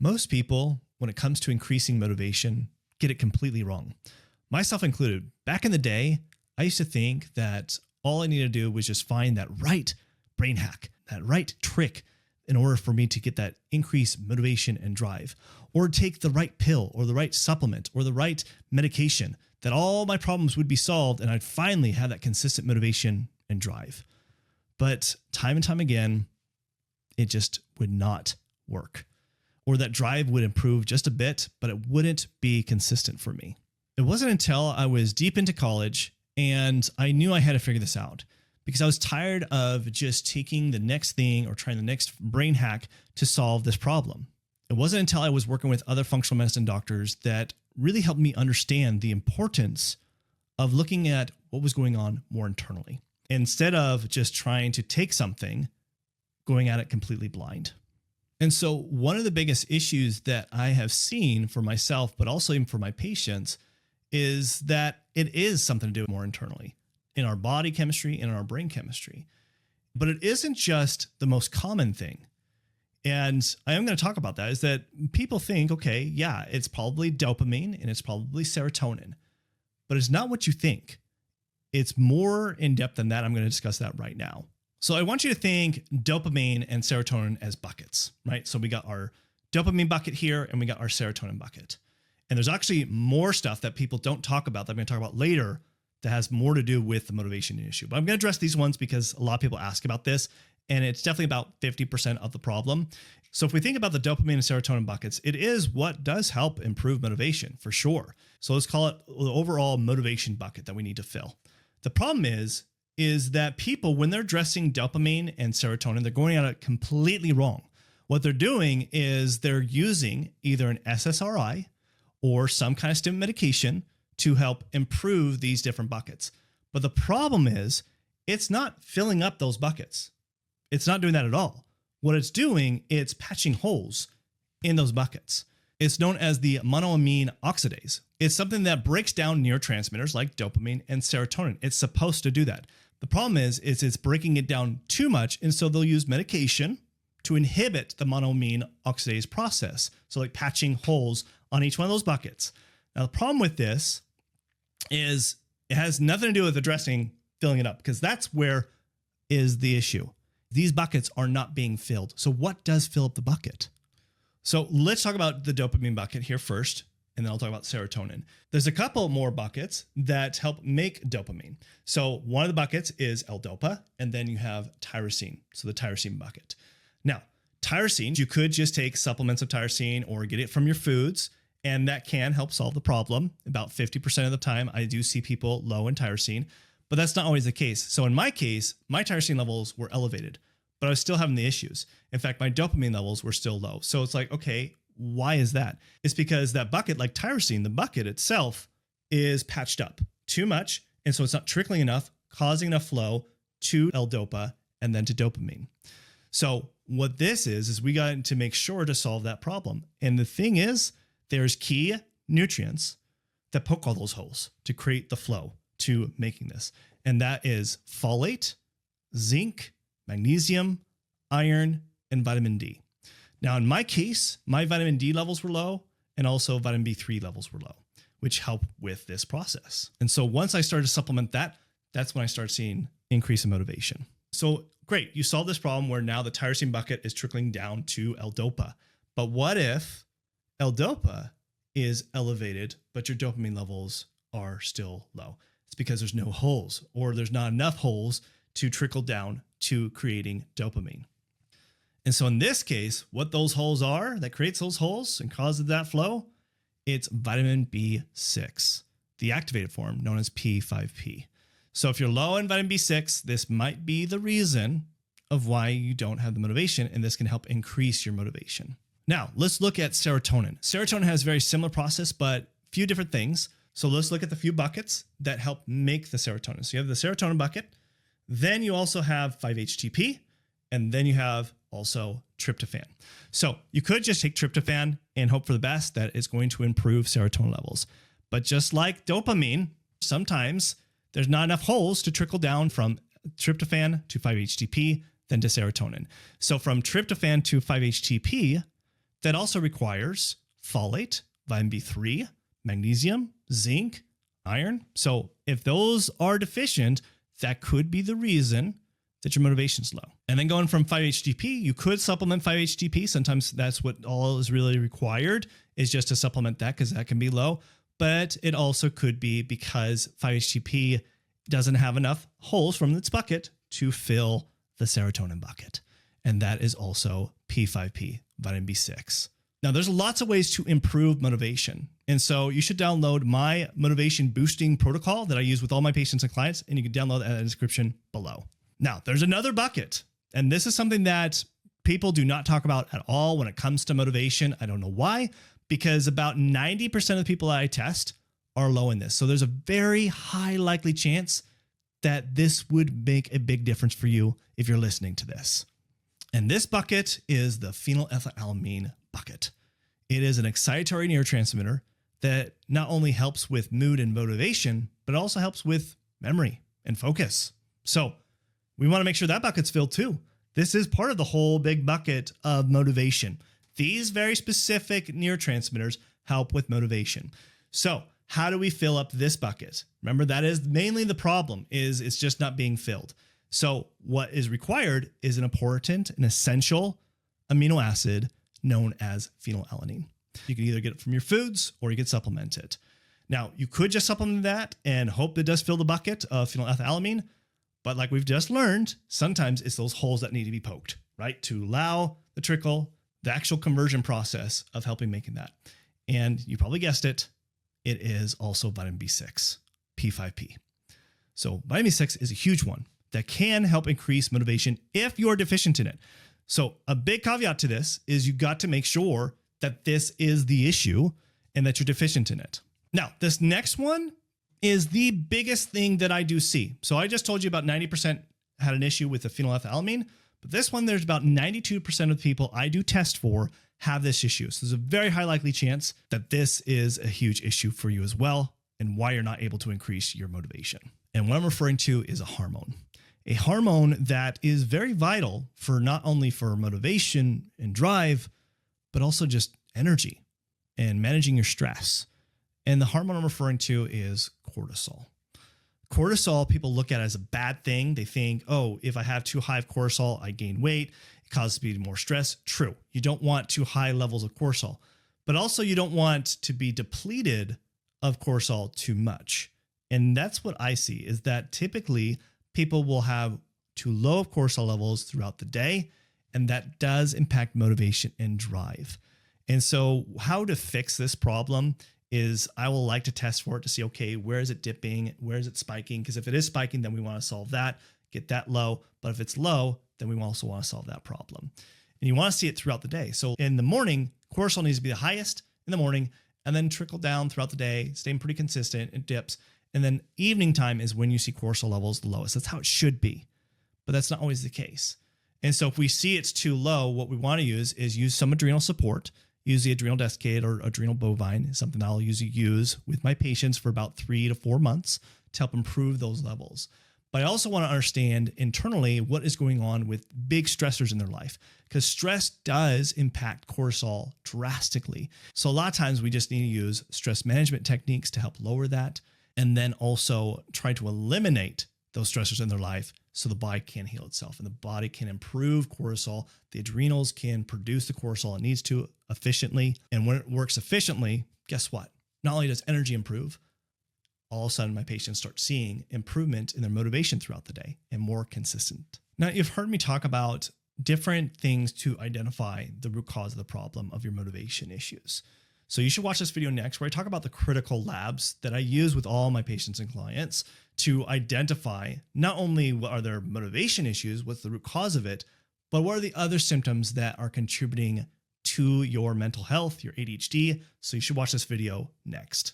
Most people, when it comes to increasing motivation, get it completely wrong. Myself included. Back in the day, I used to think that all I needed to do was just find that right brain hack, that right trick in order for me to get that increased motivation and drive, or take the right pill or the right supplement or the right medication, that all my problems would be solved and I'd finally have that consistent motivation and drive. But time and time again, it just would not work. Or that drive would improve just a bit, but it wouldn't be consistent for me. It wasn't until I was deep into college and I knew I had to figure this out, because I was tired of just taking the next thing or trying the next brain hack to solve this problem. It wasn't until I was working with other functional medicine doctors that really helped me understand the importance of looking at what was going on more internally, instead of just trying to take something, going at it completely blind. And so one of the biggest issues that I have seen for myself, but also even for my patients, is that it is something to do more internally in our body chemistry and in our brain chemistry. But it isn't just the most common thing. And I am going to talk about that, is that people think, okay, yeah, it's probably dopamine and it's probably serotonin, but it's not what you think. It's more in depth than that. I'm going to discuss that right now. So I want you to think dopamine and serotonin as buckets, right? So we got our dopamine bucket here and we got our serotonin bucket. And there's actually more stuff that people don't talk about that I'm going to talk about later that has more to do with the motivation issue. But I'm going to address these ones because a lot of people ask about this, and it's definitely about 50% of the problem. So if we think about the dopamine and serotonin buckets, it is what does help improve motivation for sure. So let's call it the overall motivation bucket that we need to fill. The problem is that people, when they're addressing dopamine and serotonin, they're going at it completely wrong. What they're doing is they're using either an SSRI or some kind of stimulant medication to help improve these different buckets. But the problem is it's not filling up those buckets. It's not doing that at all. What it's doing, it's patching holes in those buckets. It's known as the monoamine oxidase. It's something that breaks down neurotransmitters like dopamine and serotonin. It's supposed to do that. The problem is it's breaking it down too much, and so they'll use medication to inhibit the monoamine oxidase process. So like patching holes on each one of those buckets. Now, the problem with this is it has nothing to do with addressing filling it up, because that's where is the issue. These buckets are not being filled. So what does fill up the bucket? So let's talk about the dopamine bucket here first, and then I'll talk about serotonin. There's a couple more buckets that help make dopamine. So one of the buckets is L-dopa, and then you have tyrosine, so the tyrosine bucket. Now, tyrosine, you could just take supplements of tyrosine or get it from your foods, and that can help solve the problem. About 50% of the time, I do see people low in tyrosine, but that's not always the case. So in my case, my tyrosine levels were elevated, but I was still having the issues. In fact, my dopamine levels were still low. So it's like, okay, why is that? It's because that bucket, like tyrosine, the bucket itself is patched up too much. And so it's not trickling enough, causing enough flow to L-dopa and then to dopamine. So what this is we got to make sure to solve that problem. And the thing is, there's key nutrients that poke all those holes to create the flow to making this. And that is folate, zinc, magnesium, iron, and vitamin D. Now, in my case, my vitamin D levels were low, and also vitamin B3 levels were low, which help with this process. And so once I started to supplement that, that's when I started seeing increase in motivation. So great, you solved this problem where now the tyrosine bucket is trickling down to L-dopa. But what if L-dopa is elevated, but your dopamine levels are still low? It's because there's no holes, or there's not enough holes to trickle down to creating dopamine. And so in this case, what those holes are that creates those holes and causes that flow, it's vitamin B6, the activated form known as P5P. So if you're low in vitamin B6, this might be the reason of why you don't have the motivation, and this can help increase your motivation. Now, let's look at serotonin. Serotonin has a very similar process, but a few different things. So let's look at the few buckets that help make the serotonin. So you have the serotonin bucket, then you also have 5-HTP, and then you have also tryptophan. So you could just take tryptophan and hope for the best that it's going to improve serotonin levels. But just like dopamine, sometimes there's not enough holes to trickle down from tryptophan to 5-HTP, then to serotonin. So from tryptophan to 5-HTP, that also requires folate, vitamin B3, magnesium, zinc, iron. So if those are deficient, that could be the reason that your motivation is low. And then going from 5-HTP, you could supplement 5-HTP. Sometimes that's what all is really required, is just to supplement that, because that can be low. But it also could be because 5-HTP doesn't have enough holes from its bucket to fill the serotonin bucket. And that is also P5P, vitamin B6. Now, there's lots of ways to improve motivation. And so you should download my motivation boosting protocol that I use with all my patients and clients, and you can download that in the description below. Now, there's another bucket, and this is something that people do not talk about at all when it comes to motivation. I don't know why, because about 90% of the people I test are low in this. So there's a very high likely chance that this would make a big difference for you if you're listening to this. And this bucket is the phenethylamine bucket. It is an excitatory neurotransmitter that not only helps with mood and motivation, but also helps with memory and focus. So we want to make sure that bucket's filled too. This is part of the whole big bucket of motivation. These very specific neurotransmitters help with motivation. So how do we fill up this bucket? Remember, that is mainly the problem, is it's just not being filled. So what is required is an important and essential amino acid known as phenylalanine. You can either get it from your foods or you can supplement it. Now, you could just supplement that and hope it does fill the bucket of phenylethylamine. But like we've just learned, sometimes it's those holes that need to be poked, right? To allow the trickle, the actual conversion process of helping making that. And you probably guessed it, it is also vitamin B6, P5P. So vitamin B6 is a huge one that can help increase motivation if you're deficient in it. So a big caveat to this is you got to make sure that this is the issue and that you're deficient in it. Now, this next one is the biggest thing that I do see. So I just told you about 90% had an issue with the phenylethylamine, but this one, there's about 92% of the people I do test for have this issue. So there's a very high likely chance that this is a huge issue for you as well, and why you're not able to increase your motivation. And what I'm referring to is a hormone that is very vital for not only for motivation and drive, but also just energy and managing your stress. And the hormone I'm referring to is cortisol. Cortisol, people look at it as a bad thing. They think, oh, if I have too high of cortisol, I gain weight. It causes me more stress. True. You don't want too high levels of cortisol, but also you don't want to be depleted of cortisol too much. And that's what I see, is that typically people will have too low of cortisol levels throughout the day, and that does impact motivation and drive. And so how to fix this problem is I will like to test for it to see, okay, where is it dipping? Where is it spiking? Because if it is spiking, then we want to solve that, get that low. But if it's low, then we also want to solve that problem. And you want to see it throughout the day. So in the morning, cortisol needs to be the highest in the morning and then trickle down throughout the day, staying pretty consistent, it dips. And then evening time is when you see cortisol levels the lowest. That's how it should be, but that's not always the case. And so if we see it's too low, what we want to use is use some adrenal support. Use the adrenal desiccated or adrenal bovine, something I'll usually use with my patients for about 3 to 4 months to help improve those levels. But I also want to understand internally what is going on with big stressors in their life, because stress does impact cortisol drastically. So a lot of times we just need to use stress management techniques to help lower that, and then also try to eliminate those stressors in their life so the body can heal itself and the body can improve cortisol. The adrenals can produce the cortisol it needs to efficiently. And when it works efficiently, guess what? Not only does energy improve, all of a sudden my patients start seeing improvement in their motivation throughout the day and more consistent. Now, you've heard me talk about different things to identify the root cause of the problem of your motivation issues. So you should watch this video next, where I talk about the critical labs that I use with all my patients and clients to identify not only what are their motivation issues, what's the root cause of it, but what are the other symptoms that are contributing to your mental health, your ADHD. So you should watch this video next.